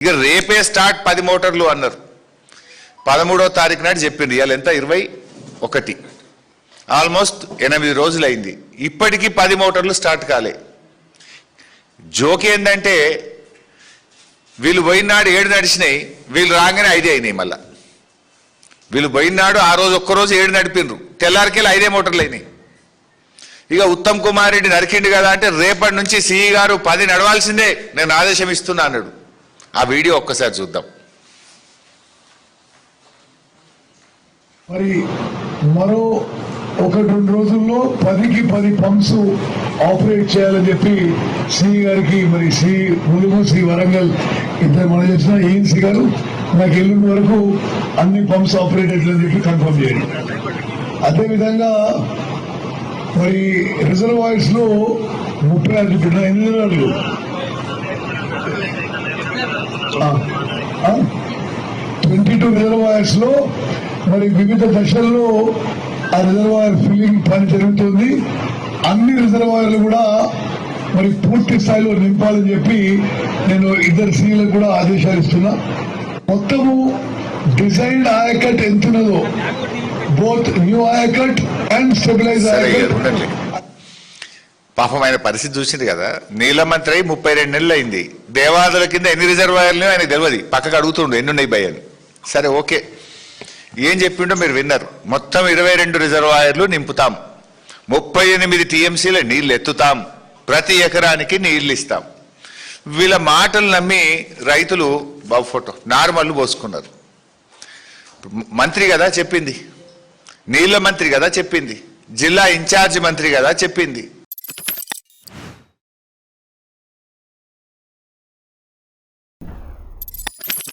ఇక రేపే స్టార్ట్ 10 మోటార్లు అన్నారు. 13వ తారీఖు నాడు చెప్పింది. ఇవాళ ఎంత 21, ఆల్మోస్ట్ 8 రోజులైంది. ఇప్పటికీ 10 మోటార్లు స్టార్ట్ కాలే. జోక్ ఏంటంటే వీళ్ళు పోయినాడు 7 నడిచినాయి, వీళ్ళు రాగానే 5 అయినాయి. మళ్ళా వీళ్ళు పోయినాడు ఆ రోజు ఒక్కరోజు 7 నడిపిండ్రు, తెల్లారికెళ్ళి 5 మోటార్లు అయినాయి. ఇక ఉత్తమ్ కుమార్ రెడ్డి నరికిండు కదా అంటే రేపటి నుంచి సిఈ గారు 10 నడవాల్సిందే, నేను ఆదేశం ఇస్తున్నా అన్నాడు. ఆ వీడియో ఒక్కసారి చూద్దాం. మరి మరో 1-2 రోజుల్లో 10కి 10 పంప్స్ ఆపరేట్ చేయాలని చెప్పి సిఈ గారికి, మరి ములుగు వరంగల్ ఇద్దరు మనం చేసిన ఏఎన్సీ గారు నాకు ఎల్లుండి వరకు అన్ని పంప్స్ ఆపరేట్ అవుతుందని చెప్పి కన్ఫర్మ్ చేయండి. అదేవిధంగా మరి రిజర్వాయర్స్ లో 36 చెప్పిన 8 రిజర్వాయర్లు 22 రిజర్వాయర్స్ లో మరి వివిధ దశల్లో ఆ రిజర్వాయర్ ఫిల్లింగ్ పని జరుగుతుంది. అన్ని రిజర్వాయర్లు కూడా మరి పూర్తి స్థాయిలో నింపాలని చెప్పి నేను ఇద్దరు సీఈలకు కూడా ఆదేశాలు ఇస్తున్నా. మొత్తము డిజైన్డ్ ఆయకట్ ఎంతున్నదో, both new ayacut and stabilise ayacut. పాపం ఆయన పరిస్థితి చూసింది కదా. నీళ్ళ మంత్రి 32 నెలలు అయింది. దేవాదుల కింద ఎన్ని రిజర్వాయర్లు ఆయనకు తెలియదు. పక్కకు అడుగుతుండు ఎన్ని ఉన్నాయి భయ అని. సరే ఓకే, ఏం చెప్పిండో మీరు విన్నారు. మొత్తం 22 రిజర్వాయర్లు నింపుతాం, 38 టీఎంసీల నీళ్లు ఎత్తుతాం, ప్రతి ఎకరానికి నీళ్లు ఇస్తాం. వీళ్ళ మాటలు నమ్మి రైతులు బాబు ఫోటో నార్మల్ పోసుకున్నారు. మంత్రి కదా చెప్పింది, నీళ్ల మంత్రి కదా చెప్పింది, జిల్లా ఇన్ఛార్జ్ మంత్రి కదా చెప్పింది.